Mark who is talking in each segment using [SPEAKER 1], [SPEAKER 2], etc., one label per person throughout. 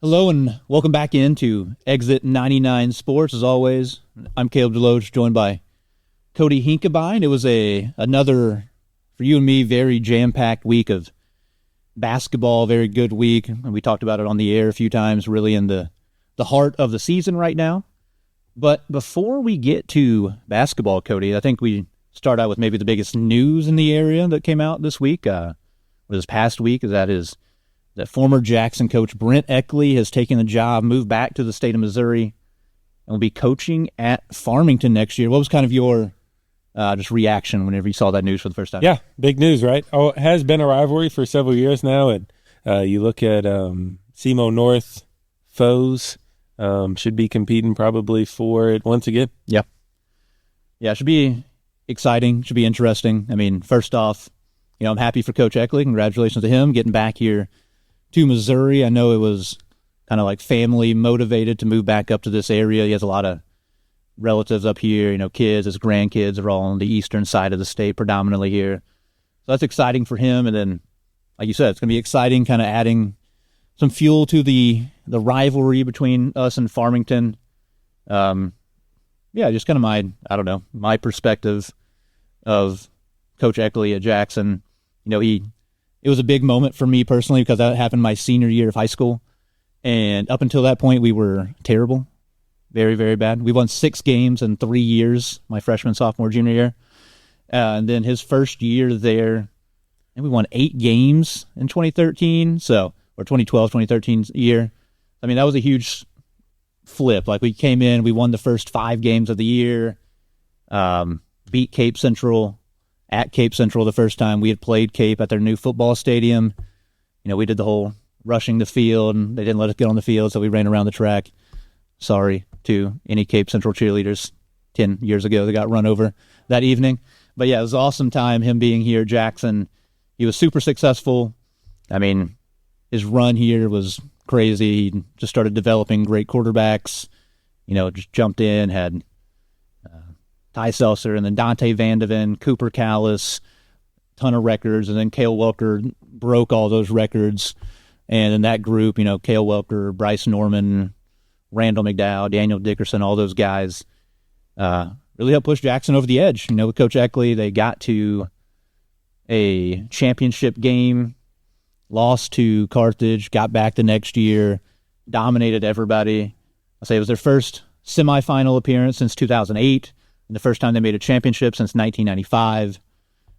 [SPEAKER 1] Hello and welcome back into Exit 99 Sports. As always, I'm Caleb Deloach, joined by Cody Hinkebine. It was another, for you and me, very jam-packed week of basketball, very good week. And we talked about it on the air a few times, really in the heart of the season right now. But before we get to basketball, Cody, I think we start out with maybe the biggest news in the area that came out this week, or this past week, that former Jackson coach Brent Eckley has taken the job, moved back to the state of Missouri, and will be coaching at Farmington next year. What was kind of your just reaction whenever you saw that news for the first time?
[SPEAKER 2] Yeah, big news, right? Oh, it has been a rivalry for several years now, and you look at SEMO North foes should be competing probably for it once again.
[SPEAKER 1] Yeah, it should be exciting, should be interesting. I mean, first off, I'm happy for Coach Eckley. Congratulations to him getting back here to Missouri. I know it was kind of like family motivated to move back up to this area. He has a lot of relatives up here, kids, his grandkids are all on the eastern side of the state predominantly here. So that's exciting for him. And then, like you said, it's going to be exciting kind of adding some fuel to the rivalry between us and Farmington. Just kind of my perspective of Coach Eckley at Jackson. It was a big moment for me personally because that happened my senior year of high school. And up until that point, we were terrible. Very, very bad. We won 6 games in 3 years, my freshman, sophomore, junior year. And then his first year there, and we won 8 games in 2013, or 2012, 2013 year. I mean, that was a huge flip. Like, we came in, we won the first 5 games of the year, beat Cape Central at Cape Central the first time. We had played Cape at their new football stadium. We did the whole rushing the field, and they didn't let us get on the field, so we ran around the track. Sorry to any Cape Central cheerleaders 10 years ago that got run over that evening. But yeah, it was an awesome time, him being here at Jackson. He was super successful. I mean, his run here was crazy. He just started developing great quarterbacks. Just jumped in, had Ty Seltzer, and then Dante Vandeven, Cooper Callis, ton of records, and then Cale Welker broke all those records. And in that group, Cale Welker, Bryce Norman, Randall McDowell, Daniel Dickerson, all those guys really helped push Jackson over the edge. With Coach Eckley, they got to a championship game, lost to Carthage, got back the next year, dominated everybody. I'll say it was their first semifinal appearance since 2008. And the first time they made a championship since 1995.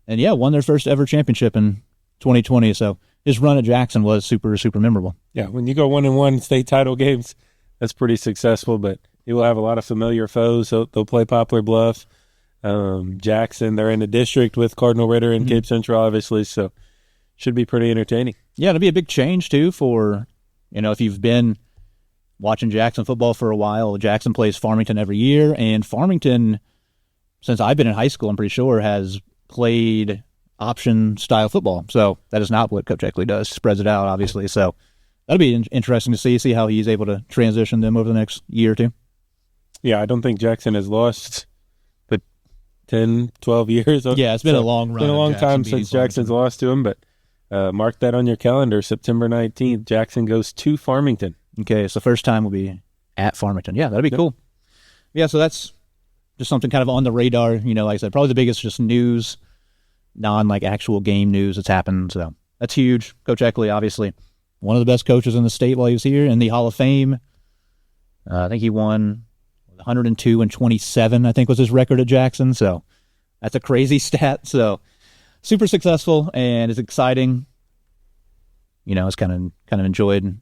[SPEAKER 1] And won their first ever championship in 2020. So his run at Jackson was super, super memorable.
[SPEAKER 2] Yeah, when you go 1-1 state title games, that's pretty successful, but he will have a lot of familiar foes. So they'll play Poplar Bluff, Jackson. They're in the district with Cardinal Ritter and Cape Central, obviously, so should be pretty entertaining. Yeah,
[SPEAKER 1] it'll be a big change, too, for, if you've been watching Jackson football for a while. Jackson plays Farmington every year, and Farmington, since I've been in high school, I'm pretty sure, has played option-style football. So that is not what Coach Eckley does. Spreads it out, obviously. So that'll be interesting to see how he's able to transition them over the next year or two.
[SPEAKER 2] Yeah, I don't think Jackson has lost but 10, 12 years.
[SPEAKER 1] Yeah, it's been a long run.
[SPEAKER 2] It's been a long time since Jackson's lost to him, but mark that on your calendar, September 19th. Jackson goes to Farmington.
[SPEAKER 1] Okay, so first time will be at Farmington. Yeah, that'll be cool. Yeah, so that's just something kind of on the radar. Like I said, probably the biggest just news, actual game news that's happened. So that's huge. Coach Eckley, obviously, one of the best coaches in the state while he was here, in the Hall of Fame. I think he won 102 and 27, I think was his record at Jackson. So that's a crazy stat. So super successful, and it's exciting. It's kind of enjoyed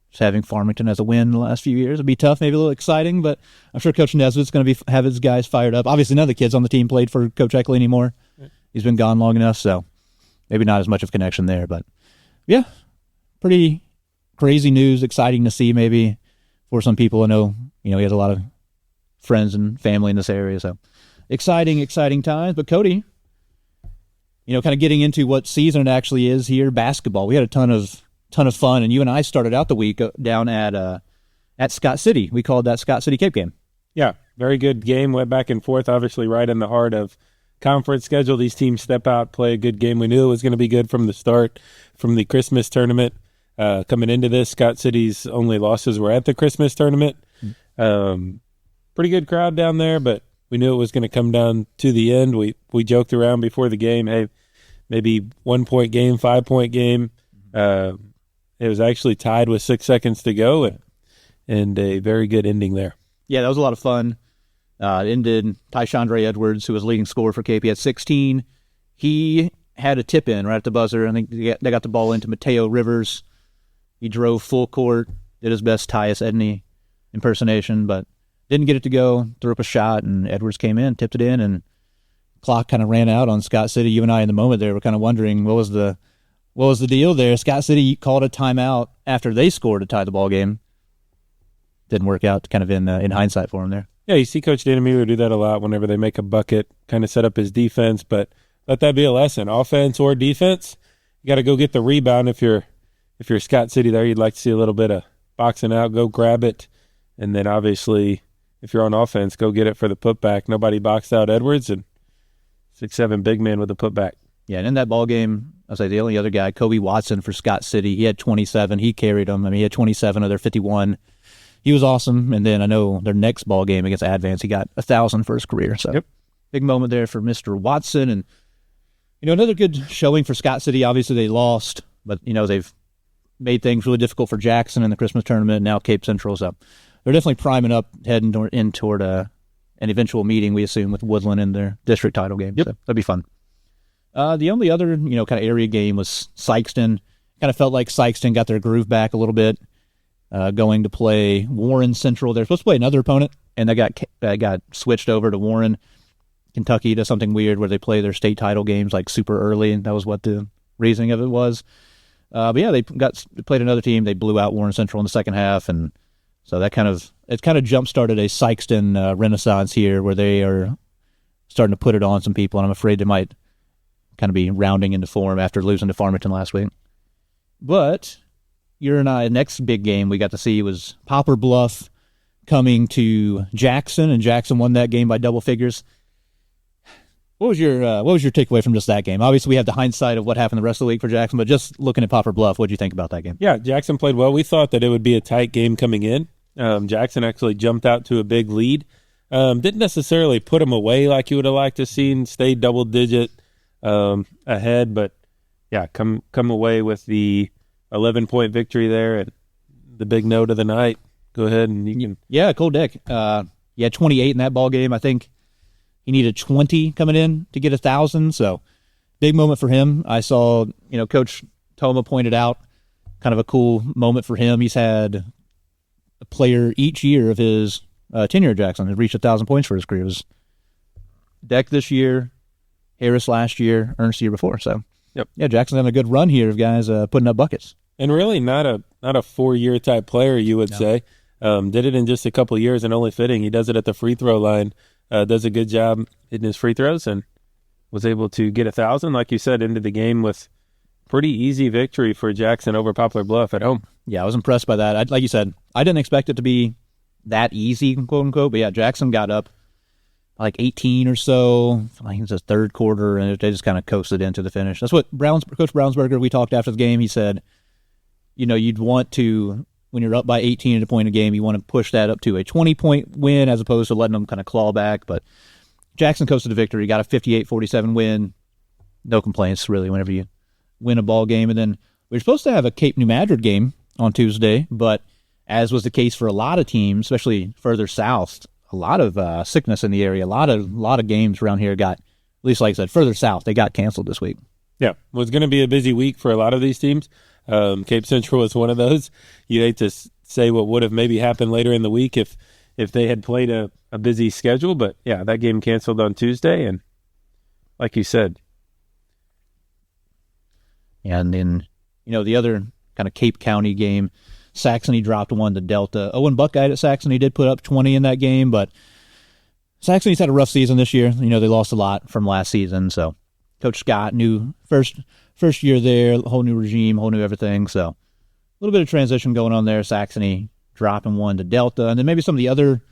[SPEAKER 1] just having Farmington as a win in the last few years. It'd be tough, maybe a little exciting, but I'm sure Coach Nesbitt's going to have his guys fired up. Obviously, none of the kids on the team played for Coach Eckley anymore. He's been gone long enough, so maybe not as much of a connection there. But, yeah, pretty crazy news, exciting to see maybe for some people. I know, he has a lot of friends and family in this area, so exciting times. But, Cody, kind of getting into what season it actually is here, basketball. We had a ton of fun, and you and I started out the week down at Scott City. We called that Scott City Cape game.
[SPEAKER 2] Yeah, very good game. Went back and forth, obviously right in the heart of conference schedule. These teams step out, play a good game. We knew it was going to be good from the start, from the Christmas tournament. Coming into this, Scott City's only losses were at the Christmas tournament. Pretty good crowd down there, but we knew it was going to come down to the end. We joked around before the game, hey, maybe 1-point game, 5-point game. It was actually tied with 6 seconds to go, and a very good ending there.
[SPEAKER 1] Yeah, that was a lot of fun. It ended Tyshandre Edwards, who was leading scorer for Cape. He had 16. He had a tip in right at the buzzer. I think they got the ball into Mateo Rivers. He drove full court, did his best Tyus Edney impersonation, but didn't get it to go, threw up a shot, and Edwards came in, tipped it in, and clock kind of ran out on Scott City. You and I in the moment there were kind of wondering what was the deal there. Scott City called a timeout after they scored to tie the ball game. Didn't work out kind of in hindsight for him there.
[SPEAKER 2] Yeah, you see Coach Dan Mueller do that a lot whenever they make a bucket, kind of set up his defense, but let that be a lesson. Offense or defense, you got to go get the rebound. If you're Scott City there, you'd like to see a little bit of boxing out, go grab it, and then obviously if you're on offense, go get it for the putback. Nobody boxed out Edwards, and 6'7" big man with a putback.
[SPEAKER 1] Yeah, and in that ball game, I'll say the only other guy, Kobe Watson for Scott City, he had 27. He carried them. I mean, he had 27 of their 51. He was awesome. And then I know their next ball game against Advance, he got 1,000 for his career. So Big moment there for Mr. Watson. And, another good showing for Scott City. Obviously, they lost, but, they've made things really difficult for Jackson in the Christmas tournament, and now Cape Central. So they're definitely priming up, heading toward an eventual meeting, we assume, with Woodland in their district title game.
[SPEAKER 2] Yep.
[SPEAKER 1] So that'd be fun. The only other, kind of area game was Sykeston. Kind of felt like Sykeston got their groove back a little bit, going to play Warren Central. They're supposed to play another opponent, and they got switched over to Warren. Kentucky does something weird where they play their state title games like super early, and that was what the reasoning of it was. But yeah, they played another team. They blew out Warren Central in the second half, and so that kind of jump-started a Sykeston renaissance here where they are starting to put it on some people, and I'm afraid they might kind of be rounding into form after losing to Farmington last week. But your and I, next big game we got to see was Poplar Bluff coming to Jackson, and Jackson won that game by double figures. What was your takeaway from just that game? Obviously, we have the hindsight of what happened the rest of the week for Jackson, but just looking at Poplar Bluff, what did you think about that game?
[SPEAKER 2] Yeah, Jackson played well. We thought that it would be a tight game coming in. Jackson actually jumped out to a big lead. Didn't necessarily put them away like you would have liked to see, stayed double-digit ahead, but yeah, come away with the 11-point victory there, and the big note of the night. Go ahead and you can.
[SPEAKER 1] Yeah, Kole Deck. He had 28 in that ball game. I think he needed 20 coming in to get 1,000. So big moment for him. I saw, Coach Toma pointed out kind of a cool moment for him. He's had a player each year of his tenure at Jackson has reached 1,000 points for his career. It was Deck this year, Harris last year, Ernst the year before. So yeah, Jackson's having a good run here of guys putting up buckets.
[SPEAKER 2] And really not a 4-year type player, you would say. Did it in just a couple of years and only fitting. He does it at the free throw line. Does a good job hitting his free throws and was able to get 1,000, like you said, into the game with pretty easy victory for Jackson over Poplar Bluff at home.
[SPEAKER 1] Yeah, I was impressed by that. Like you said, I didn't expect it to be that easy, quote unquote. But yeah, Jackson got up like 18 or so. I think it was the third quarter, and they just kind of coasted into the finish. That's what Coach Brownsberger, we talked after the game. He said, you'd want to, when you're up by 18 at a point a game, you want to push that up to a 20-point win as opposed to letting them kind of claw back. But Jackson coasted to victory, got a 58-47 win. No complaints, really, whenever you win a ball game. And then we were supposed to have a Cape New Madrid game on Tuesday, but as was the case for a lot of teams, especially further south, a lot of sickness in the area. A lot of games around here got, at least like I said, further south, they got canceled this week. Yeah,
[SPEAKER 2] well, it's going to be a busy week for a lot of these teams. Cape Central was one of those. You'd hate to say what would have maybe happened later in the week if they had played a busy schedule. But, yeah, that game canceled on Tuesday. And like you said.
[SPEAKER 1] Yeah, and then, the other kind of Cape County game, Saxony dropped 1 to Delta. Owen Buckeye at Saxony did put up 20 in that game, but Saxony's had a rough season this year. They lost a lot from last season. So Coach Scott, new first year there, whole new regime, whole new everything. So a little bit of transition going on there. Saxony dropping 1 to Delta. And then maybe some of the other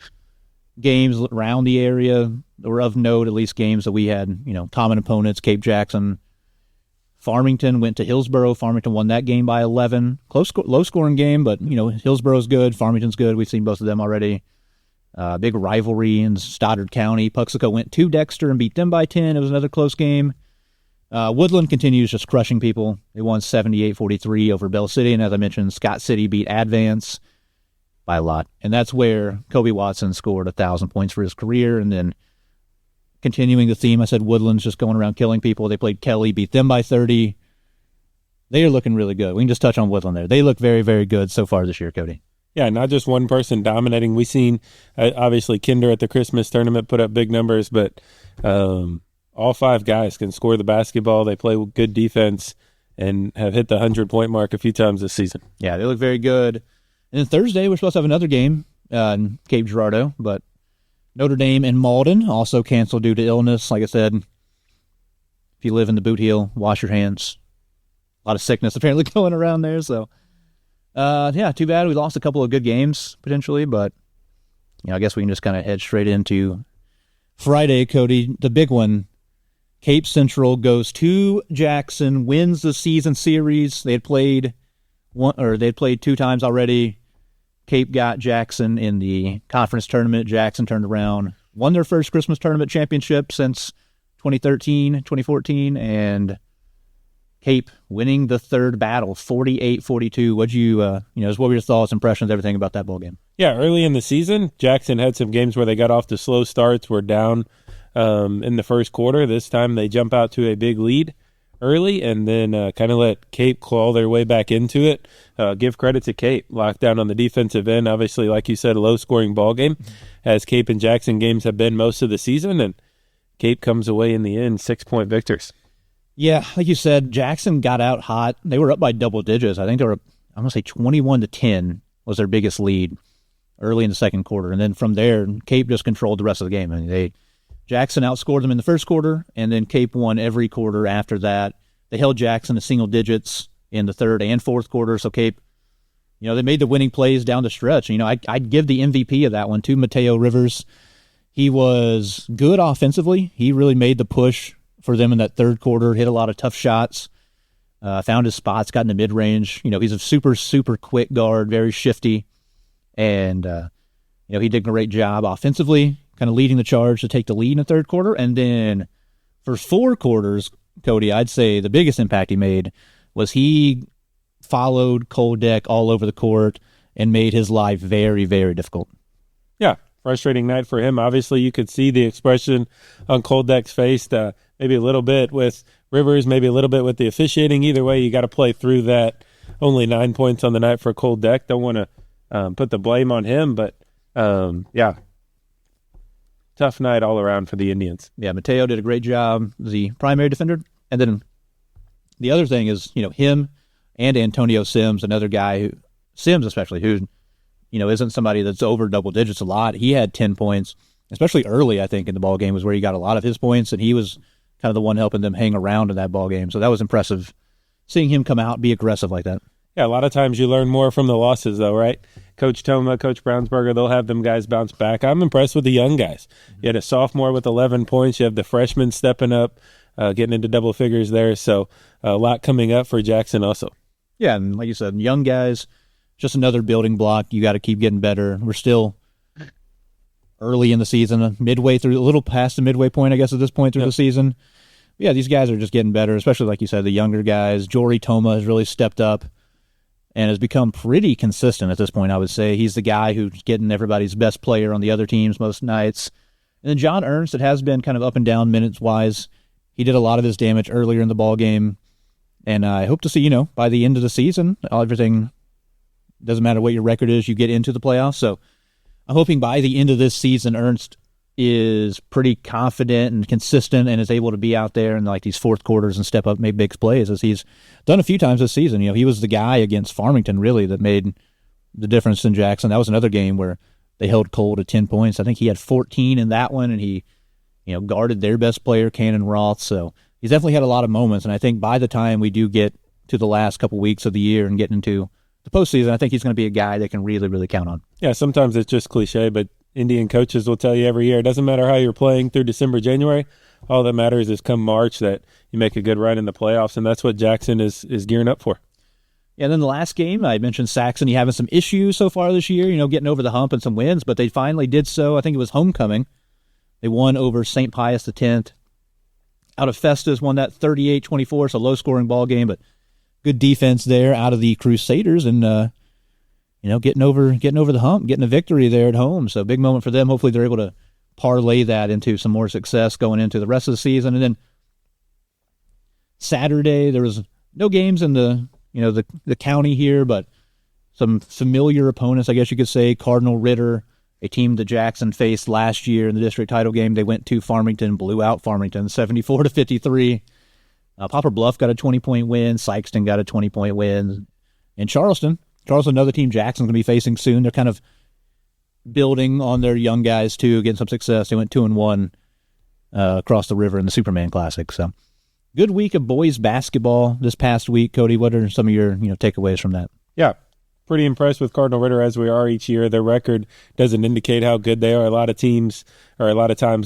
[SPEAKER 1] games around the area that were of note, at least games that we had, common opponents, Cape Jackson, Farmington went to Hillsborough. Farmington won that game by 11. Low-scoring game, but, Hillsborough's good. Farmington's good. We've seen both of them already. Big rivalry in Stoddard County. Puxico went to Dexter and beat them by 10. It was another close game. Woodland continues just crushing people. They won 78-43 over Bell City, and as I mentioned, Scott City beat Advance by a lot. And that's where Kobe Watson scored 1,000 points for his career, and then continuing the theme, I said Woodland's just going around killing people. They played Kelly, beat them by 30. They are looking really good. We can just touch on Woodland there. They look very, very good so far this year, Cody.
[SPEAKER 2] Yeah, not just one person dominating. We've seen, obviously, Kinder at the Christmas tournament put up big numbers, but all 5 guys can score the basketball. They play good defense and have hit the 100-point mark a few times this season.
[SPEAKER 1] Yeah, they look very good. And then Thursday, we're supposed to have another game in Cape Girardeau, but Notre Dame and Malden also canceled due to illness. Like I said, if you live in the Boot Heel, wash your hands. A lot of sickness apparently going around there. So, too bad. We lost a couple of good games potentially, but I guess we can just kind of head straight into Friday, Cody. The big one, Cape Central goes to Jackson, wins the season series. They had played 2 times already. Cape got Jackson in the conference tournament. Jackson turned around, won their first Christmas tournament championship since 2014, and Cape winning the third battle, 48-42. What were your thoughts, impressions, everything about that ball game?
[SPEAKER 2] Yeah, early in the season, Jackson had some games where they got off to slow starts, were down in the first quarter. This time they jump out to a big lead early and then kind of let Cape claw their way back into it. Give credit to Cape. Lockdown on the defensive end. Obviously, like you said, a low-scoring ball game, as Cape and Jackson games have been most of the season, and Cape comes away in the end 6-point victors.
[SPEAKER 1] Yeah, like you said, Jackson got out hot. They were up by double digits. I think they were, I'm going to say 21-10 was their biggest lead early in the second quarter. And then from there, Cape just controlled the rest of the game. I mean, Jackson outscored them in the first quarter, and then Cape won every quarter after that. They held Jackson to single digits in the third and fourth quarter, so Cape, they made the winning plays down the stretch. I'd give the MVP of that one to Mateo Rivers. He was good offensively. He really made the push for them in that third quarter, hit a lot of tough shots, found his spots, got in the mid-range. He's a super, super quick guard, very shifty, and he did a great job offensively, kind of leading the charge to take the lead in the third quarter. And then for 4 quarters, Cody, I'd say the biggest impact he made was he followed Kole Deck all over the court and made his life very, very difficult.
[SPEAKER 2] Yeah, frustrating night for him. Obviously, you could see the expression on Kole Deck's face, maybe a little bit with Rivers, maybe a little bit with the officiating. Either way, you got to play through that. Only 9 points on the night for Kole Deck. Don't want to put the blame on him, but tough night all around for the Indians.
[SPEAKER 1] Yeah, Mateo did a great job, the primary defender. And then the other thing is, him and Antonio Sims, another guy, Sims especially, who, isn't somebody that's over double digits a lot. He had 10 points, especially early, I think, in the ball game was where he got a lot of his points, and he was kind of the one helping them hang around in that ball game. So that was impressive, seeing him come out, be aggressive like that.
[SPEAKER 2] Yeah, a lot of times you learn more from the losses, though, right? Coach Toma, Coach Brownsberger, they'll have them guys bounce back. I'm impressed with the young guys. You had a sophomore with 11 points. You have the freshman stepping up, getting into double figures there. So a lot coming up for Jackson also.
[SPEAKER 1] Yeah, and like you said, young guys, just another building block. You got to keep getting better. We're still early in the season, a little past the midway point, I guess, at this point through the season. Yeah, these guys are just getting better, especially, like you said, the younger guys. Jory Toma has really stepped up and has become pretty consistent at this point, I would say. He's the guy who's getting everybody's best player on the other teams most nights. And then John Ernst, it has been kind of up and down minutes-wise. He did a lot of his damage earlier in the ball game. And I hope to see, by the end of the season, everything, doesn't matter what your record is, you get into the playoffs. So I'm hoping by the end of this season, Ernst is pretty confident and consistent and is able to be out there in like these fourth quarters and step up, make big plays, as he's done a few times this season. He was the guy against Farmington, really, that made the difference in Jackson. That was another game where they held Kole to 10 points. I think he had 14 in that one, and he guarded their best player, Cannon Roth. So he's definitely had a lot of moments, and I think by the time we do get to the last couple weeks of the year and get into the postseason, I think he's going to be a guy they can really, really count on.
[SPEAKER 2] Yeah, sometimes it's just cliche, but Indian coaches will tell you every year. It doesn't matter how you're playing through December, January. All that matters is come March that you make a good run in the playoffs, and that's what Jackson is gearing up for.
[SPEAKER 1] Yeah, and then the last game, I mentioned Saxony having some issues so far this year, getting over the hump and some wins, but they finally did so. I think it was homecoming. They won over St. Pius X. Out of Festus, won that 38-24, so low-scoring ball game, but good defense there out of the Crusaders, and getting over the hump, getting a victory there at home. So big moment for them. Hopefully they're able to parlay that into some more success going into the rest of the season. And then Saturday, there was no games in the county here, but some familiar opponents, I guess you could say. Cardinal Ritter, a team that Jackson faced last year in the district title game. They went to Farmington, blew out Farmington 74-53. Poplar Bluff got a 20-point win. Sykeston got a 20-point win. And Charleston, another team Jackson's going to be facing soon. They're kind of building on their young guys, too, getting some success. They went 2-1 across the river in the Superman Classic. So good week of boys basketball this past week. Cody, what are some of your takeaways from that?
[SPEAKER 2] Yeah, pretty impressed with Cardinal Ritter as we are each year. Their record doesn't indicate how good they are. A lot of times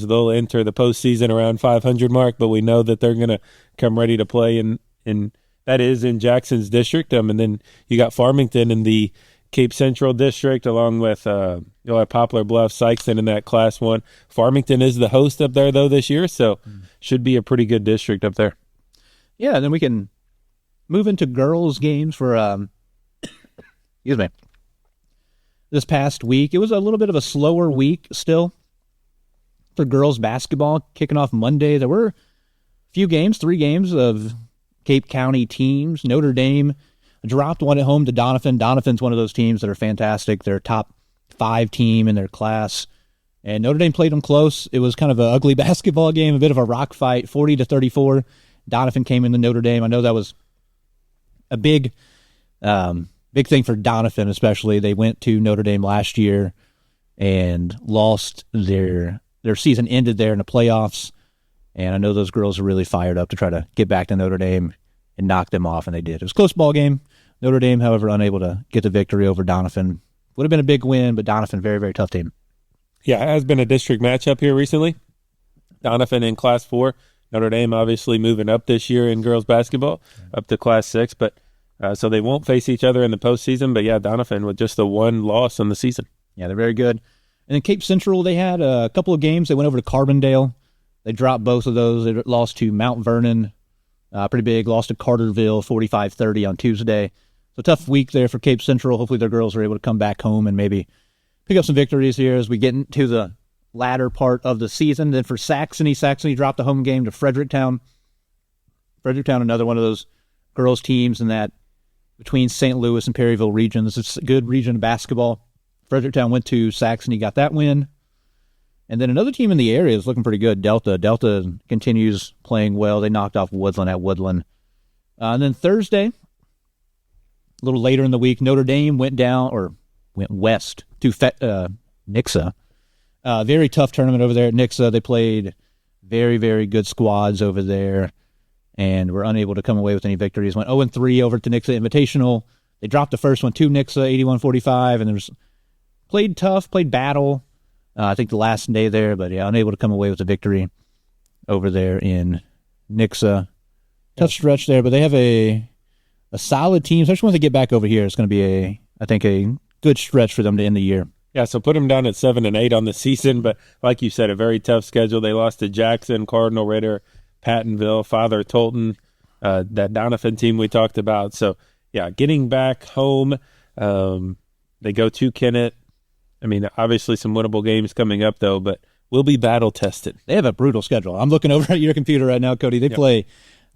[SPEAKER 2] they'll enter the postseason around 500 mark, but we know that they're going to come ready to play in that is in Jackson's district. And then you got Farmington in the Cape Central district, along with you'll have Poplar Bluff, Sykeston in that Class 1. Farmington is the host up there, though, this year, so should be a pretty good district up there.
[SPEAKER 1] Yeah, and then we can move into girls' games for excuse me. This past week, it was a little bit of a slower week still for girls basketball. Kicking off Monday, there were a few games, 3 games of Cape County teams. Notre Dame dropped one at home to Doniphan. Doniphan's one of those teams that are fantastic. They're a top 5 team in their class. And Notre Dame played them close. It was kind of an ugly basketball game, a bit of a rock fight, 40-34. Doniphan came into Notre Dame. I know that was a big thing for Doniphan, especially. They went to Notre Dame last year and lost their season ended there in the playoffs. And I know those girls are really fired up to try to get back to Notre Dame and knock them off, and they did. It was a close ball game. Notre Dame, however, unable to get the victory over Doniphan. Would have been a big win, but Doniphan, very, very tough team.
[SPEAKER 2] Yeah, it has been a district matchup here recently. Doniphan in Class 4. Notre Dame obviously moving up this year in girls basketball, up to Class 6. But so they won't face each other in the postseason. But, yeah, Doniphan with just the 1 loss on the season.
[SPEAKER 1] Yeah, they're very good. And then Cape Central, they had a couple of games. They went over to Carbondale. They dropped both of those. They lost to Mount Vernon, pretty big. Lost to Carterville, 45-30 on Tuesday. So tough week there for Cape Central. Hopefully their girls are able to come back home and maybe pick up some victories here as we get into the latter part of the season. Then for Saxony dropped the home game to Fredericktown. Fredericktown, another one of those girls teams in that between St. Louis and Perryville regions. It's a good region of basketball. Fredericktown went to Saxony, got that win. And then another team in the area is looking pretty good, Delta. Delta continues playing well. They knocked off Woodland at Woodland. And then Thursday, a little later in the week, Notre Dame went west to Nixa. Very tough tournament over there at Nixa. They played very, very good squads over there and were unable to come away with any victories. Went 0-3 over to Nixa Invitational. They dropped the first one to Nixa, 81-45, and played tough, played battle. I think the last day there, but yeah, unable to come away with a victory over there in Nixa. Tough stretch there, but they have a solid team, especially when they get back over here. It's going to be I think a good stretch for them to end the year.
[SPEAKER 2] Yeah, so put them down at 7-8 on the season, but like you said, a very tough schedule. They lost to Jackson, Cardinal Ritter, Pattonville, Father Tolton, that Doniphan team we talked about. So yeah, getting back home, they go to Kennett. I mean, obviously some winnable games coming up, though, but we'll be battle-tested.
[SPEAKER 1] They have a brutal schedule. I'm looking over at your computer right now, Cody. They play,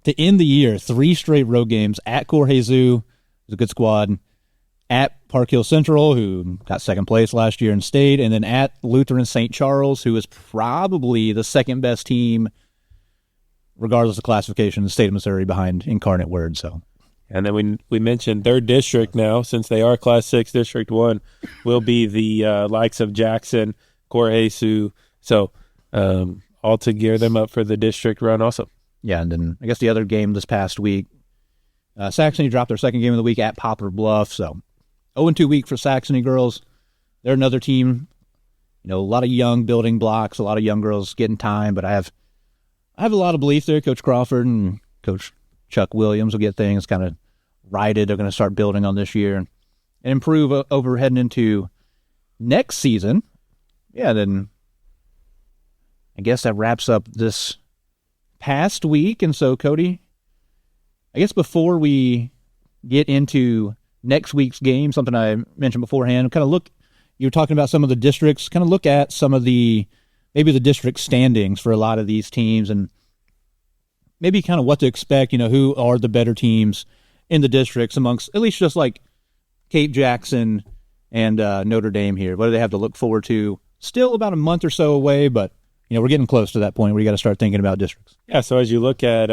[SPEAKER 1] to end the year, 3 straight road games at Corhay Zoo, who's a good squad, at Park Hill Central, who got second place last year in state, and then at Lutheran St. Charles, who is probably the second-best team, regardless of classification, in the state of Missouri behind Incarnate Word, so...
[SPEAKER 2] And then we mentioned their district now, since they are Class 6, District 1, will be the likes of Jackson, Corhay Sioux. So all to gear them up for the district run also.
[SPEAKER 1] Yeah, and then I guess the other game this past week, Saxony dropped their second game of the week at Poplar Bluff. So 0-2 week for Saxony girls. They're another team, a lot of young building blocks, a lot of young girls getting time, but I have a lot of belief there. Coach Crawford and Coach Chuck Williams will get things kind of righted. They're going to start building on this year and improve over heading into next season. Yeah, then I guess that wraps up this past week. And so, Cody, I guess before we get into next week's game, something I mentioned beforehand, kind of look, you were talking about some of the districts, kind of look at some of maybe the district standings for a lot of these teams and maybe kind of what to expect, who are the better teams in the districts amongst at least just like Cape Jackson and Notre Dame here. What do they have to look forward to? Still about a month or so away, but we're getting close to that point where you got to start thinking about districts.
[SPEAKER 2] Yeah, so as you look at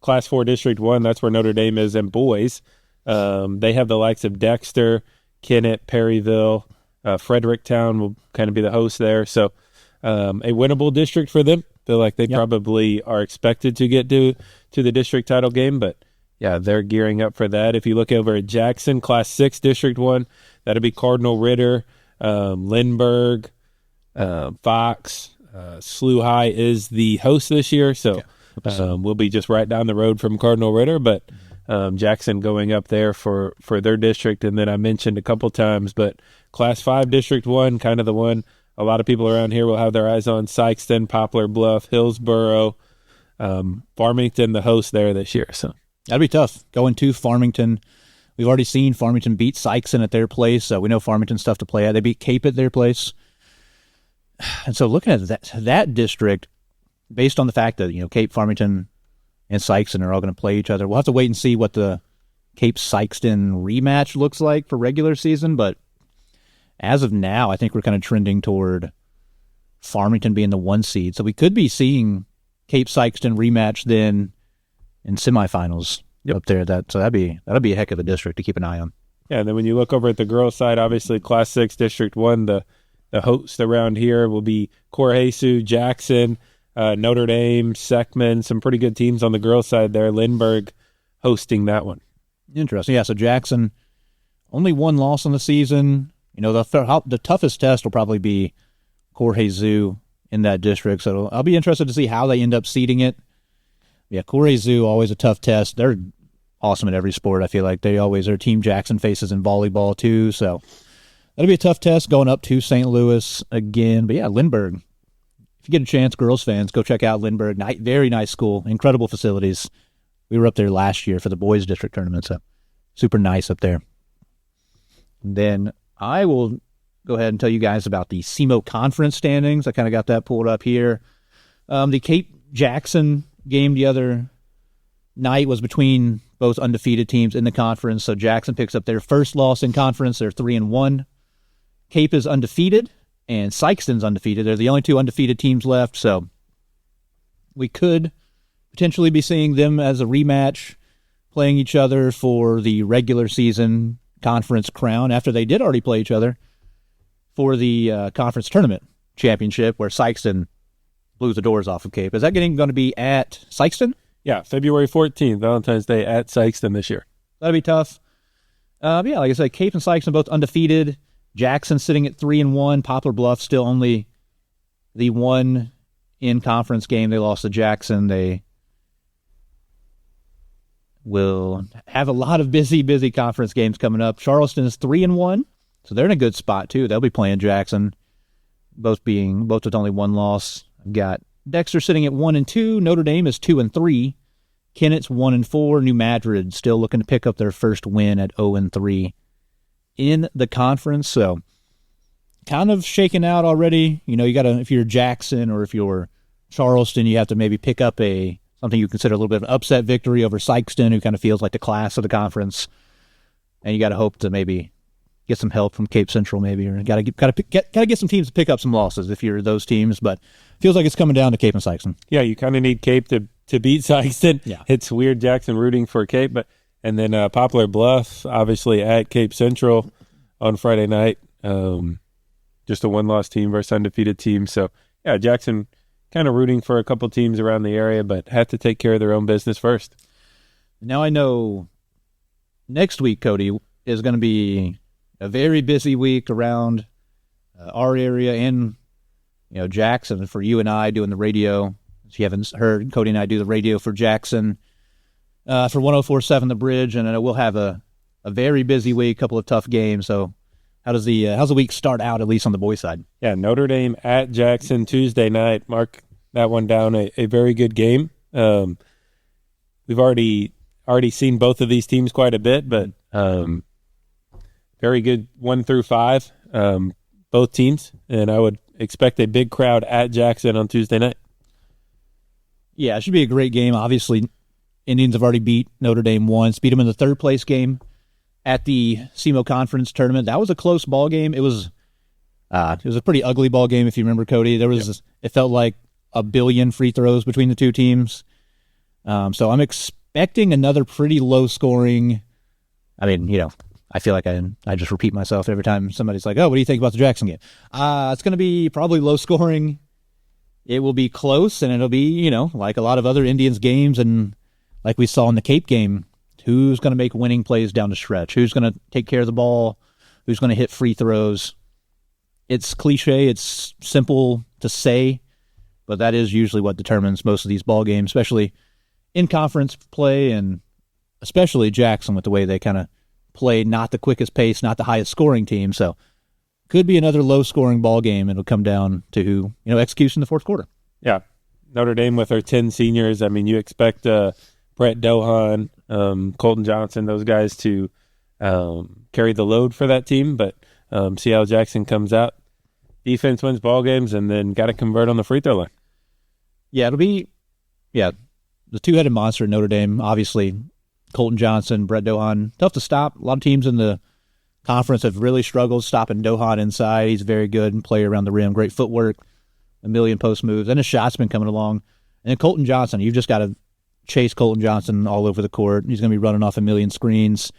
[SPEAKER 2] Class 4 District 1, that's where Notre Dame is, and boys, they have the likes of Dexter, Kennett, Perryville, Fredericktown will kind of be the host there. So a winnable district for them. Feel like they probably are expected to get to the district title game, but yeah, they're gearing up for that. If you look over at Jackson, Class 6 District 1, that'll be Cardinal Ritter, Lindbergh, Fox. SLU High is the host this year, so we'll be just right down the road from Cardinal Ritter, but Jackson going up there for their district. And then I mentioned a couple times, but Class 5 District 1, kind of the one a lot of people around here will have their eyes on. Sykeston, Poplar Bluff, Hillsboro, Farmington, the host there this year. So
[SPEAKER 1] that'd be tough going to Farmington. We've already seen Farmington beat Sykeston at their place, so we know Farmington's tough to play at. They beat Cape at their place. And so looking at that district, based on the fact that, Cape, Farmington, and Sykeston are all going to play each other, we'll have to wait and see what the Cape-Sykeston rematch looks like for regular season. But as of now, I think we're kind of trending toward Farmington being the 1 seed. So we could be seeing Cape-Sykeston rematch then in semifinals up there. That'd be a heck of a district to keep an eye on.
[SPEAKER 2] Yeah, and then when you look over at the girls' side, obviously Class 6 District 1, the host around here will be Corjesu, Jackson, Notre Dame, Seckman, some pretty good teams on the girls' side there. Lindbergh hosting that one.
[SPEAKER 1] Interesting. Yeah, so Jackson, only 1 loss on the season. The toughest test will probably be Corjesu in that district, so I'll be interested to see how they end up seeding it. Yeah, Corjesu, always a tough test. They're awesome at every sport, I feel like. Their Team Jackson faces in volleyball, too, so that'll be a tough test going up to St. Louis again. But yeah, Lindbergh. If you get a chance, girls fans, go check out Lindbergh. Very nice school, incredible facilities. We were up there last year for the boys' district tournament, so super nice up there. And then I will go ahead and tell you guys about the SEMO conference standings. I kind of got that pulled up here. The Cape Jackson game the other night was between both undefeated teams in the conference. So Jackson picks up their first loss in conference. They're 3-1. Cape is undefeated, and Sykeston's undefeated. They're the only 2 undefeated teams left, so we could potentially be seeing them as a rematch, playing each other for the regular season conference crown after they did already play each other for the conference tournament championship, where Sykeston blew the doors off of Cape. Is that going to be at Sykeston?
[SPEAKER 2] Yeah, February 14th, Valentine's Day at Sykeston this year.
[SPEAKER 1] That'll be tough. Yeah, like I said, Cape and Sykeston both undefeated. Jackson sitting at 3-1. Poplar Bluff still only the 1 in-conference game. They lost to Jackson. They will have a lot of busy conference games coming up. Charleston is 3-1, so they're in a good spot too. They'll be playing Jackson, both with only 1 loss. I've got Dexter sitting at 1-2. Notre Dame is 2-3. Kennett's 1-4. New Madrid still looking to pick up their first win at 0-3 in the conference. So kind of shaken out already. You got to, if you're Jackson or if you're Charleston, you have to maybe pick up something you consider a little bit of an upset victory over Sykeston, who kind of feels like the class of the conference. And you got to hope to maybe get some help from Cape Central, maybe, or got to get some teams to pick up some losses if you're those teams. But feels like it's coming down to Cape and Sykeston.
[SPEAKER 2] Yeah, you kind of need Cape to beat Sykeston.
[SPEAKER 1] Yeah,
[SPEAKER 2] it's weird Jackson rooting for Cape, and then Poplar Bluff obviously at Cape Central on Friday night. Just a 1-loss team versus undefeated team. So yeah, Jackson kind of rooting for a couple teams around the area, but have to take care of their own business first.
[SPEAKER 1] Now I know next week, Cody, is going to be a very busy week around our area and, Jackson for you and I doing the radio. If you haven't heard, Cody and I do the radio for Jackson for 104.7 The Bridge, and we'll have a very busy week, couple of tough games. So how's the week start out, at least on the boys' side?
[SPEAKER 2] Yeah, Notre Dame at Jackson Tuesday night. Mark that one down, a very good game. We've already seen both of these teams quite a bit, but very good 1 through 5, both teams, and I would expect a big crowd at Jackson on Tuesday night.
[SPEAKER 1] Yeah, it should be a great game. Obviously, Indians have already beat Notre Dame once, beat them in the third-place game at the SEMO Conference Tournament. That was a close ball game. It was a pretty ugly ball game, if you remember, Cody. It felt like a billion free throws between the two teams. So I'm expecting another pretty low-scoring. I mean, I feel like I just repeat myself every time somebody's like, "Oh, what do you think about the Jackson game?" It's going to be probably low-scoring. It will be close, and it'll be, like a lot of other Indians games, and like we saw in the Cape game, who's going to make winning plays down the stretch? Who's going to take care of the ball? Who's going to hit free throws? It's cliche. It's simple to say, but that is usually what determines most of these ball games, especially in conference play, and especially Jackson with the way they kind of play, not the quickest pace, not the highest scoring team. So could be another low scoring ball game. It'll come down to who, execution in the fourth quarter.
[SPEAKER 2] Yeah. Notre Dame with their 10 seniors. I mean, you expect Brett Dohan, Colton Johnson, those guys to carry the load for that team, but see how Jackson comes out. Defense wins ball games, and then got to convert on the free throw line.
[SPEAKER 1] Yeah, it'll be the two-headed monster in Notre Dame. Obviously, Colton Johnson, Brett Dohan, tough to stop. A lot of teams in the conference have really struggled stopping Dohan inside. He's very good and play around the rim, great footwork, a million post moves, and his shot's been coming along. And then Colton Johnson, you've just got to chase Colton Johnson all over the court. He's going to be running off a million screens.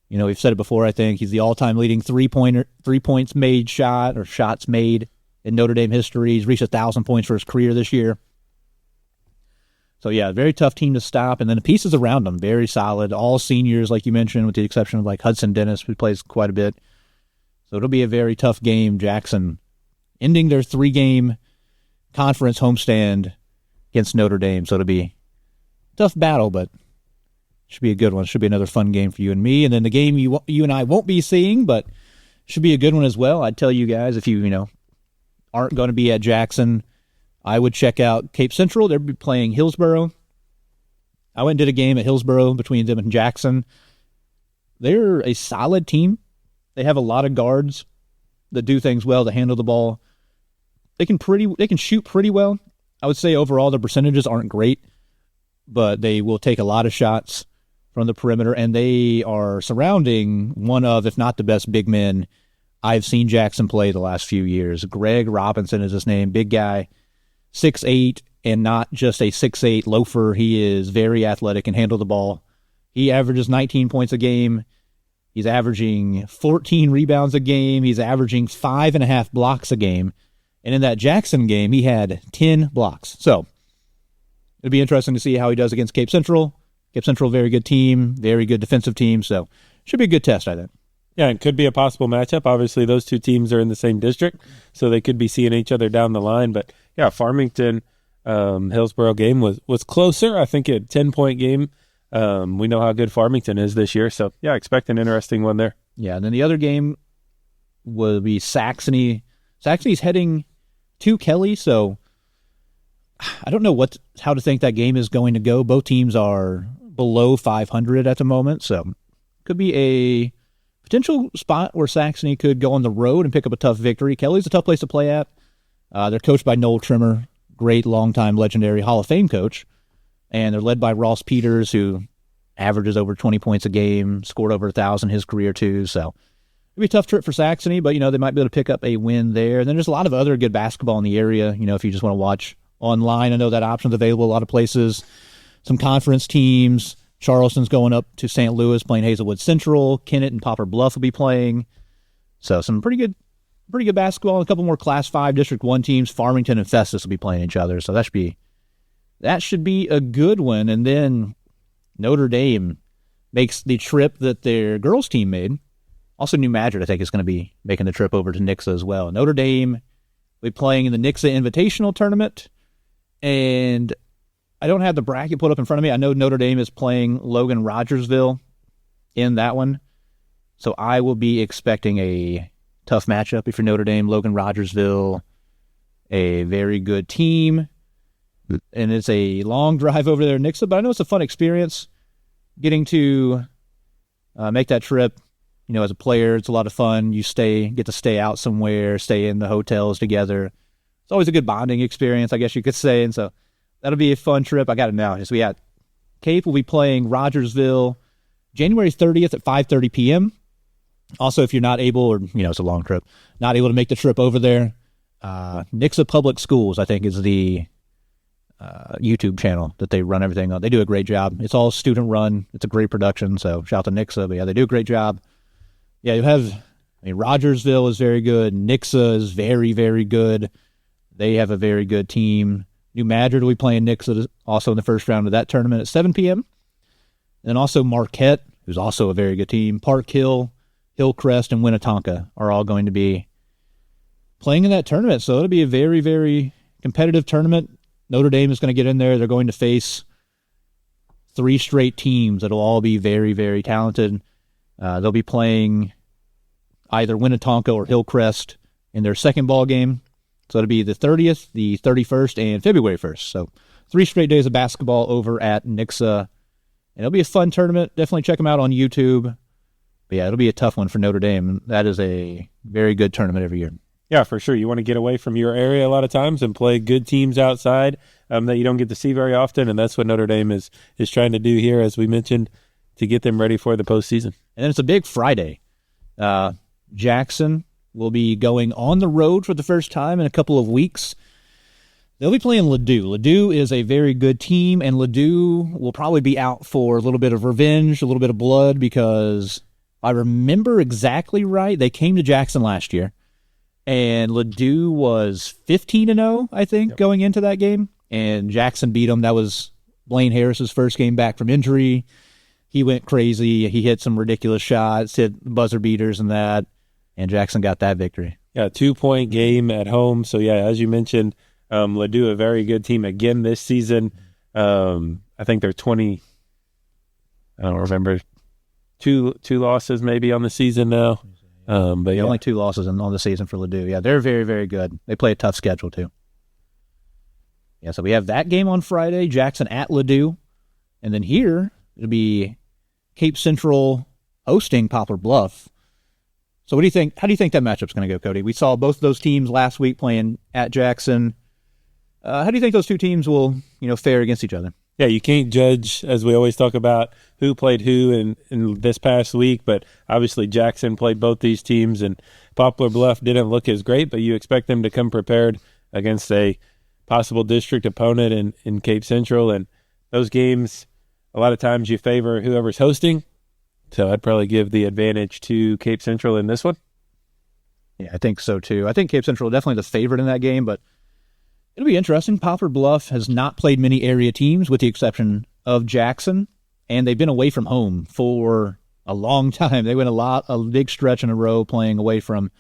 [SPEAKER 1] We've said it before, I think. He's the all-time leading 3 points made shot, or shots made in Notre Dame history. He's reached 1,000 points for his career this year. So, yeah, very tough team to stop. And then the pieces around them, very solid. All seniors, like you mentioned, with the exception of like Hudson Dennis, who plays quite a bit. So it'll be a very tough game. Jackson ending their 3-game conference homestand against Notre Dame. So it'll be a tough battle, but should be a good one. Should be another fun game for you and me. And then the game you and I won't be seeing, but should be a good one as well. I'd tell you guys, if you aren't going to be at Jackson, I would check out Cape Central. They'll be playing Hillsboro. I went and did a game at Hillsboro between them and Jackson. They're a solid team. They have a lot of guards that do things well, to handle the ball. They can shoot pretty well. I would say overall the percentages aren't great, but they will take a lot of shots from the perimeter, and they are surrounding one of, if not the best big men I've seen Jackson play the last few years. Greg Robinson is his name, big guy. 6'8", and not just a 6'8" loafer. He is very athletic and handle the ball. He averages 19 points a game. He's averaging 14 rebounds a game. He's averaging 5.5 blocks a game. And in that Jackson game, he had 10 blocks. So it'll be interesting to see how he does against Cape Central. Cape Central, very good team, very good defensive team. So should be a good test, I think.
[SPEAKER 2] Yeah, it could be a possible matchup. Obviously, those two teams are in the same district, so they could be seeing each other down the line. But, yeah, Farmington, Hillsboro game was closer. I think a 10-point game. We know how good Farmington is this year. So, yeah, expect an interesting one there.
[SPEAKER 1] Yeah, and then the other game will be Saxony. Saxony's heading to Kelly, so I don't know how to think that game is going to go. Both teams are below 500 at the moment, so could be a potential spot where Saxony could go on the road and pick up a tough victory. Kelly's a tough place to play at. They're coached by Noel Trimmer, great longtime legendary Hall of Fame coach, and they're led by Ross Peters, who averages over 20 points a game, scored over 1,000 his career too. So it'll be a tough trip for Saxony, but they might be able to pick up a win there. And then there's a lot of other good basketball in the area. If you just want to watch online, I know that option's available a lot of places. Some conference teams. Charleston's going up to St. Louis playing Hazelwood Central. Kennett and Poplar Bluff will be playing. So some pretty good basketball. A couple more Class 5 District 1 teams. Farmington and Festus will be playing each other. So that should be a good one. And then Notre Dame makes the trip that their girls team made Also, New Madrid, I think, is going to be making the trip over to Nixa as well. Notre Dame will be playing in the Nixa Invitational Tournament, and I don't have the bracket put up in front of me. I know Notre Dame is playing Logan Rogersville in that one, so I will be expecting a tough matchup if you're Notre Dame. Logan Rogersville, a very good team, and it's a long drive over there in Nixa, but I know it's a fun experience getting to make that trip. You know, as a player, it's a lot of fun. You get to stay out somewhere, stay in the hotels together. It's always a good bonding experience, I guess you could say. And so that'll be a fun trip. I got it now. So yeah, Cape will be playing Rogersville January 30th at 5:30 p.m. Also, if you're not able, or, you know, it's a long trip, not able to make the trip over there, Nixa Public Schools, I think, is the YouTube channel that they run everything on. They do a great job. It's all student run. It's a great production. So shout out to Nixa. But yeah, they do a great job. Yeah, you have, Rogersville is very good. Nixa is very, very good. They have a very good team. New Madrid will be playing Nixa also in the first round of that tournament at 7 p.m. And also Marquette, who's also a very good team. Park Hill, Hillcrest, and Winnetonka are all going to be playing in that tournament. So it'll be a very, very competitive tournament. Notre Dame is going to get in there. They're going to face 3 straight teams that'll all be very, very talented. They'll be playing either Winnetonka or Hillcrest in their second ball game. So it'll be the 30th, the 31st, and February 1st. So 3 straight days of basketball over at Nixa. And it'll be a fun tournament. Definitely check them out on YouTube. But yeah, it'll be a tough one for Notre Dame. That is a very good tournament every year.
[SPEAKER 2] Yeah, for sure. You want to get away from your area a lot of times and play good teams outside that you don't get to see very often, and that's what Notre Dame is trying to do here, as we mentioned, to get them ready for the postseason. And
[SPEAKER 1] then it's a big Friday. Jackson will be going on the road for the first time in a couple of weeks. They'll be playing Ladue. Ladue is a very good team, and Ladue will probably be out for a little bit of revenge, a little bit of blood, because if I remember exactly right, they came to Jackson last year, and Ladue was 15-0, I think, going into that game, and Jackson beat them. That was Blaine Harris's first game back from injury. He went crazy. He hit some ridiculous shots, hit buzzer beaters and that, and Jackson got that victory.
[SPEAKER 2] Yeah, 2-point game at home. So, yeah, as you mentioned, Ladue, a very good team again this season. I think they're 20, I don't remember, two losses maybe on the season now. But yeah,
[SPEAKER 1] only 2 losses on the season for Ladue. Yeah, they're very, very good. They play a tough schedule too. Yeah, so we have that game on Friday, Jackson at Ladue. And then here, it'll be Cape Central hosting Poplar Bluff. So what do you think? How do you think that matchup's going to go, Cody? We saw both of those teams last week playing at Jackson. How do you think those 2 teams will, fare against each other?
[SPEAKER 2] Yeah, you can't judge, as we always talk about, who played who in this past week, but obviously Jackson played both these teams, and Poplar Bluff didn't look as great, but you expect them to come prepared against a possible district opponent in Cape Central, and those games, a lot of times you favor whoever's hosting, so I'd probably give the advantage to Cape Central in this one.
[SPEAKER 1] Yeah, I think so too. I think Cape Central definitely the favorite in that game, but it'll be interesting. Poplar Bluff has not played many area teams with the exception of Jackson, and they've been away from home for a long time. They went a big stretch in a row playing away from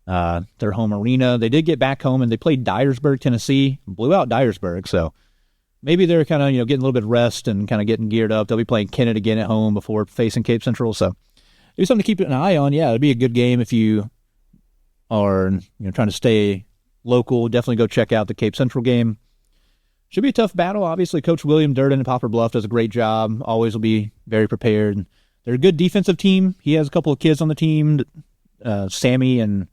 [SPEAKER 1] their home arena. They did get back home, and they played Dyersburg, Tennessee, blew out Dyersburg, so maybe they're kind of, getting a little bit of rest and kind of getting geared up. They'll be playing Kennett again at home before facing Cape Central, so it'll be something to keep an eye on. Yeah, it'll be a good game if you are, trying to stay local. Definitely go check out the Cape Central game. Should be a tough battle. Obviously, Coach William Durden at Poplar Bluff does a great job. Always will be very prepared. They're a good defensive team. He has a couple of kids on the team, Sammy and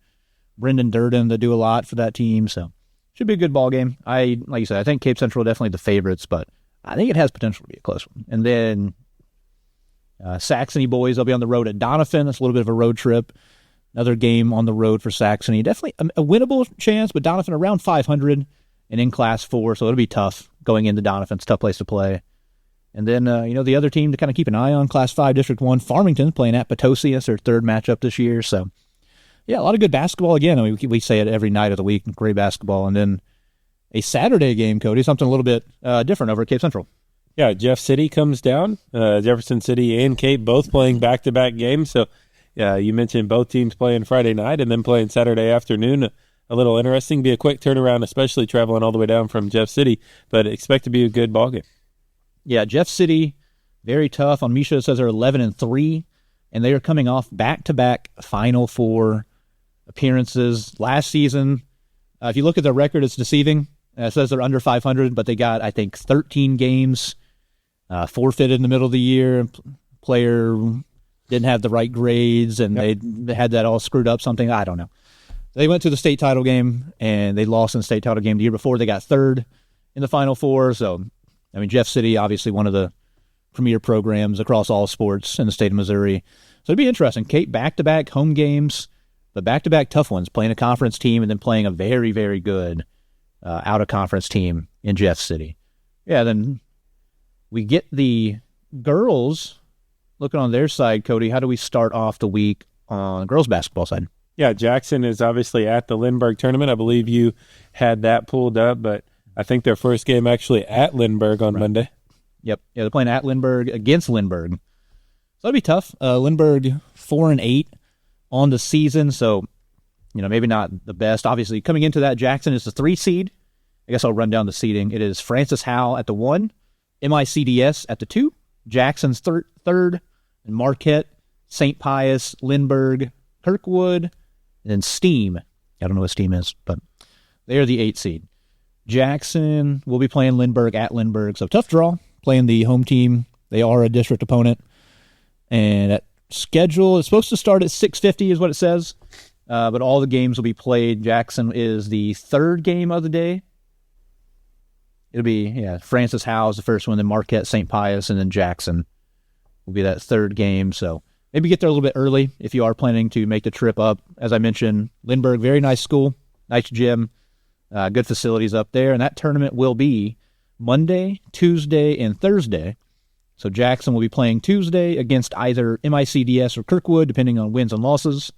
[SPEAKER 1] Brendan Durden, that do a lot for that team. So should be a good ball game. Like you said, I think Cape Central are definitely the favorites, but I think it has potential to be a close one. And then Saxony boys, they'll be on the road at Doniphan. That's a little bit of a road trip. Another game on the road for Saxony. Definitely a winnable chance, but Doniphan around 500 and in Class 4, so it'll be tough going into Doniphan. It's a tough place to play. And then, the other team to kind of keep an eye on, Class 5, District 1, Farmington, playing at Potosi. That's their third matchup this year. So, yeah, a lot of good basketball. Again, we say it every night of the week, great basketball. And then a Saturday game, Cody, something a little bit different over at Cape Central.
[SPEAKER 2] Yeah, Jeff City comes down. Jefferson City and Cape both playing back-to-back games. So, You mentioned both teams playing Friday night and then playing Saturday afternoon. A little interesting. Be a quick turnaround, especially traveling all the way down from Jeff City, but expect to be a good ballgame.
[SPEAKER 1] Yeah, Jeff City, very tough. On Misha, it says they're 11-3, and they are coming off back-to-back Final Four appearances last season. If you look at their record, it's deceiving. It says they're under 500, but they got, I think, 13 games forfeited in the middle of the year. Player didn't have the right grades, and they had that all screwed up, something. I don't know. They went to the state title game, and they lost in the state title game the year before. They got third in the Final Four. So, I mean, Jeff City, obviously one of the premier programs across all sports in the state of Missouri. So it'd be interesting. Cape, back-to-back home games, but back-to-back tough ones, playing a conference team and then playing a very, very good out-of-conference team in Jeff City. Yeah, then we get the girls looking on their side. Cody, how do we start off the week on the girls' basketball side?
[SPEAKER 2] Yeah, Jackson is obviously at the Lindbergh tournament. I believe you had that pulled up, but I think their first game actually at Lindbergh on Monday.
[SPEAKER 1] Yep. Yeah, they're playing at Lindbergh against Lindbergh. So that'll be tough. Lindbergh 4-8 on the season, so maybe not the best. Obviously, coming into that, Jackson is the 3 seed. I guess I'll run down the seeding. It is Francis Howell at the 1, MICDS at the 2, Jackson's third, and Marquette, St. Pius, Lindbergh, Kirkwood, and then Steam. I don't know what Steam is, but they are the 8 seed. Jackson will be playing Lindbergh at Lindbergh, so tough draw, playing the home team. They are a district opponent. And at schedule, it's supposed to start at 6:50 is what it says, but all the games will be played. Jackson is the third game of the day. It'll be, Francis Howell is the first one, then Marquette, St. Pius, and then Jackson will be that third game. So maybe get there a little bit early if you are planning to make the trip up. As I mentioned, Lindbergh, very nice school, nice gym, good facilities up there. And that tournament will be Monday, Tuesday, and Thursday. So Jackson will be playing Tuesday against either MICDS or Kirkwood, depending on wins and losses.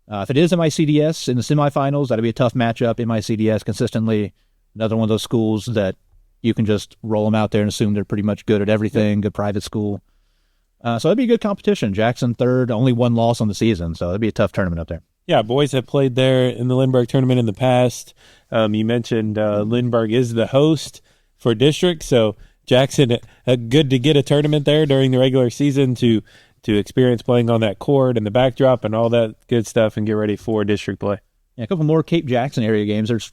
[SPEAKER 1] If it is MICDS in the semifinals, that'll be a tough matchup. MICDS consistently another one of those schools that you can just roll them out there and assume they're pretty much good at everything, good private school. So that'd be a good competition. Jackson third, only one loss on the season, so that'd be a tough tournament up there. Yeah,
[SPEAKER 2] boys have played there in the Lindbergh tournament in the past. You mentioned Lindbergh is the host for district, so Jackson, good to get a tournament there during the regular season to experience playing on that court and the backdrop and all that good stuff and get ready for district play.
[SPEAKER 1] Yeah, a couple more Cape Jackson area games. There's,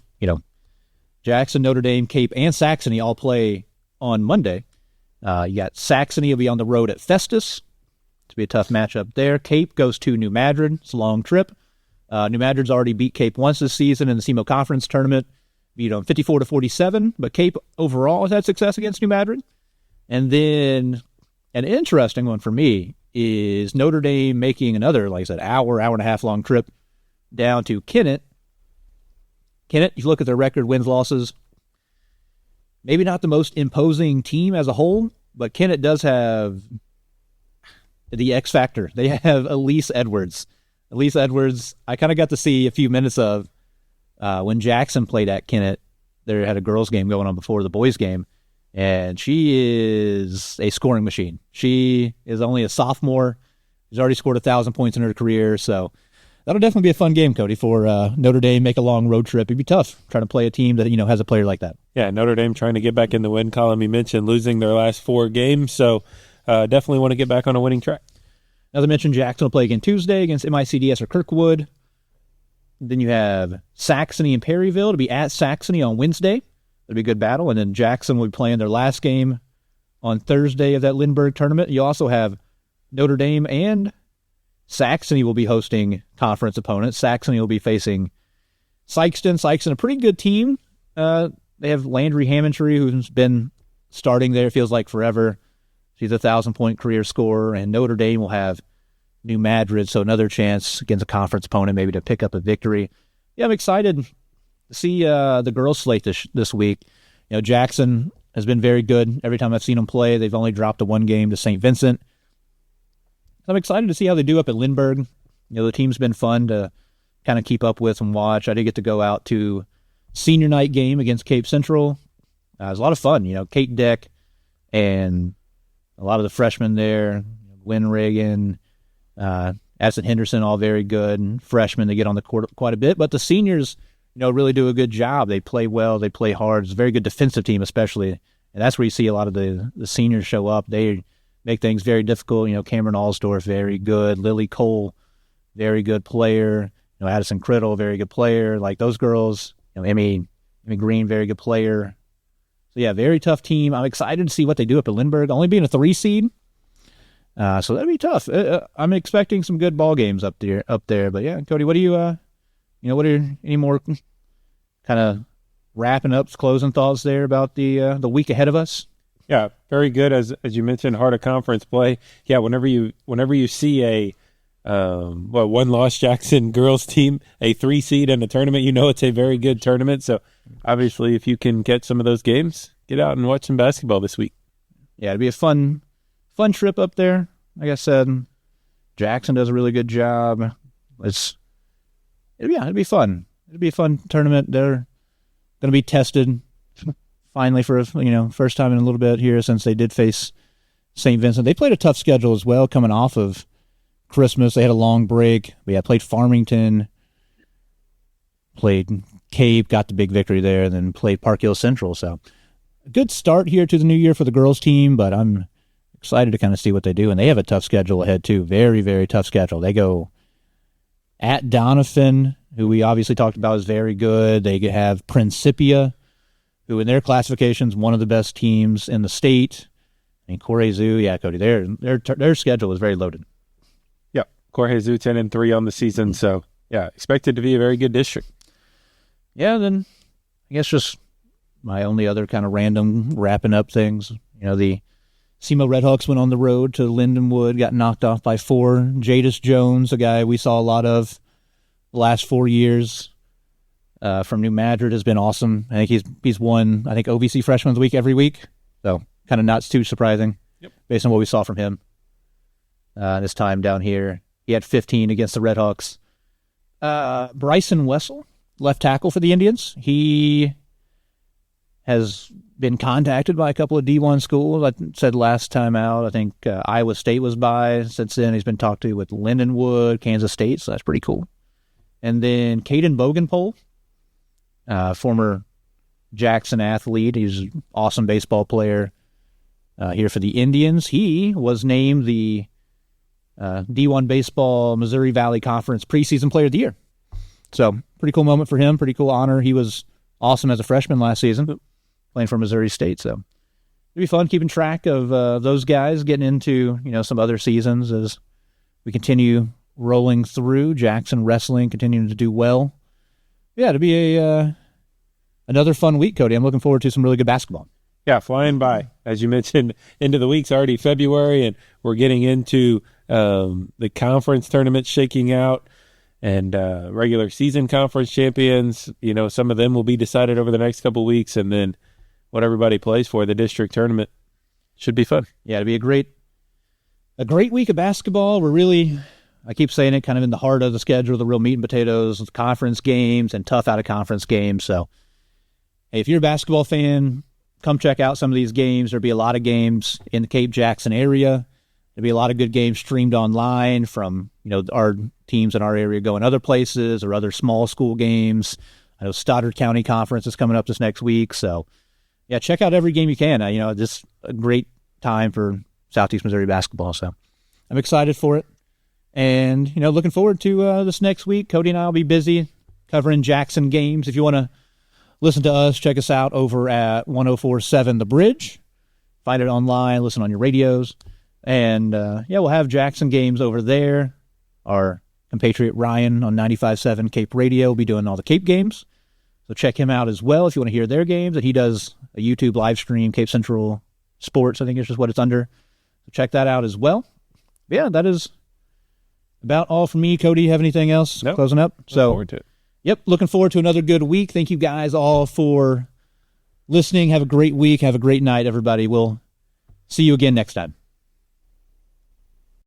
[SPEAKER 1] Jackson, Notre Dame, Cape, and Saxony all play on Monday. You got Saxony will be on the road at Festus. To be a tough matchup there. Cape goes to New Madrid. It's a long trip. New Madrid's already beat Cape once this season in the SEMO Conference tournament. Beat them 54-47, but Cape overall has had success against New Madrid. And then an interesting one for me is Notre Dame making another, like I said, hour and a half long trip down to Kennett. Kennett, you look at their record, wins, losses, maybe not the most imposing team as a whole, but Kennett does have the X factor. They have Elise Edwards. Elise Edwards, I kind of got to see a few minutes of when Jackson played at Kennett. They had a girls' game going on before the boys' game, and she is a scoring machine. She is only a sophomore. She's already scored 1,000 points in her career, so that'll definitely be a fun game, Cody, for Notre Dame. Make a long road trip. It'd be tough trying to play a team that has a player like that.
[SPEAKER 2] Yeah, Notre Dame trying to get back in the win column. You mentioned losing their last 4 games, so definitely want to get back on a winning track.
[SPEAKER 1] As I mentioned, Jackson will play again Tuesday against MICDS or Kirkwood. Then you have Saxony and Perryville to be at Saxony on Wednesday. That'll be a good battle. And then Jackson will be playing their last game on Thursday of that Lindbergh tournament. You also have Notre Dame and Saxony will be hosting conference opponents. Saxony will be facing Sykeston. Sykeston, a pretty good team. They have Landry Hammondtree, who's been starting there, feels like forever. She's a 1,000-point career scorer. And Notre Dame will have New Madrid, so another chance against a conference opponent maybe to pick up a victory. Yeah, I'm excited to see the girls' slate this week. Jackson has been very good. Every time I've seen them play, they've only dropped a 1 game to St. Vincent. I'm excited to see how they do up at Lindbergh. The team's been fun to kind of keep up with and watch. I did get to go out to senior night game against Cape Central. It was a lot of fun. Kate Deck and a lot of the freshmen there, Lynn Reagan, Addison Henderson, all very good, and freshmen, they get on the court quite a bit. But the seniors, really do a good job. They play well. They play hard. It's a very good defensive team, especially. And that's where you see a lot of the seniors show up. They make things very difficult. Cameron Allsdorf, very good. Lily Cole, very good player. Addison Criddle, very good player. Like those girls, Emmy Green, very good player. So, yeah, very tough team. I'm excited to see what they do up at Lindbergh, only being a 3 seed. So that'd be tough. I'm expecting some good ball games up there. But, yeah, Cody, what do you what are any more kind of wrapping up, closing thoughts there about the week ahead of us?
[SPEAKER 2] Yeah, very good. As you mentioned, heart of conference play. Yeah, whenever you see a one-loss Jackson girls team, a 3 seed in a tournament, it's a very good tournament. So obviously, if you can get some of those games, get out and watch some basketball this week. Yeah,
[SPEAKER 1] it'd be a fun trip up there. Like I said, Jackson does a really good job. It'd be fun. It'd be a fun tournament. They're going to be tested finally for first time in a little bit here since they did face St. Vincent. They played a tough schedule as well, coming off of Christmas. They had a long break. We had played Farmington, played Cape, got the big victory there, and then played Park Hill Central. So a good start here to the new year for the girls team, but I'm excited to kind of see what they do. And they have a tough schedule ahead too. Very, very tough schedule. They go at Doniphan, who we obviously talked about is very good. They have Principia, who in their classifications, one of the best teams in the state. And Corey Zoo, yeah, Cody, their schedule is very loaded.
[SPEAKER 2] Yeah, Corey Zoo 10-3 on the season. So, yeah, expected to be a very good district.
[SPEAKER 1] Yeah, then I guess just my only other kind of random wrapping up things. The SEMO Redhawks went on the road to Lindenwood, got knocked off by 4. Jadis Jones, a guy we saw a lot of the last 4 years from New Madrid, has been awesome. I think he's won, OVC Freshman of the Week every week. So kind of not too surprising based on what we saw from him this time down here. He had 15 against the Redhawks. Bryson Wessel, left tackle for the Indians. He has been contacted by a couple of D1 schools. I said last time out, I think Iowa State was by. Since then, he's been talked to with Lindenwood, Kansas State, so that's pretty cool. And then Caden Bogenpole, former Jackson athlete. He's an awesome baseball player here for the Indians. He was named the D1 Baseball Missouri Valley Conference preseason player of the year. So pretty cool moment for him, pretty cool honor. He was awesome as a freshman last season, playing for Missouri State. So it'd be fun keeping track of those guys, getting into some other seasons as we continue rolling through. Jackson wrestling continuing to do well. Yeah, it'll be another fun week, Cody. I'm looking forward to some really good basketball.
[SPEAKER 2] Yeah, flying by. As you mentioned, into the week's already February, and we're getting into the conference tournament shaking out and regular season conference champions. Some of them will be decided over the next couple of weeks, and then what everybody plays for, the district tournament, should be fun.
[SPEAKER 1] Yeah, it'll be a great week of basketball. We're really, I keep saying it, kind of in the heart of the schedule, the real meat and potatoes, conference games and tough out-of-conference games. So, hey, if you're a basketball fan, come check out some of these games. There'll be a lot of games in the Cape Jackson area. There'll be a lot of good games streamed online from, our teams in our area going other places or other small school games. I know Stoddard County Conference is coming up this next week. So, yeah, check out every game you can. Just a great time for Southeast Missouri basketball. So I'm excited for it. And, looking forward to this next week. Cody and I will be busy covering Jackson games. If you want to listen to us, check us out over at 104.7 The Bridge. Find it online, listen on your radios. And, we'll have Jackson games over there. Our compatriot Ryan on 95.7 Cape Radio will be doing all the Cape games. So check him out as well if you want to hear their games. And he does a YouTube live stream, Cape Central Sports, I think is just what it's under. So check that out as well. Yeah, that is about all from me. Cody, you have anything else closing up?
[SPEAKER 2] Look forward to it.
[SPEAKER 1] Yep, looking forward to another good week. Thank you guys all for listening. Have a great week. Have a great night, everybody. We'll see you again next time.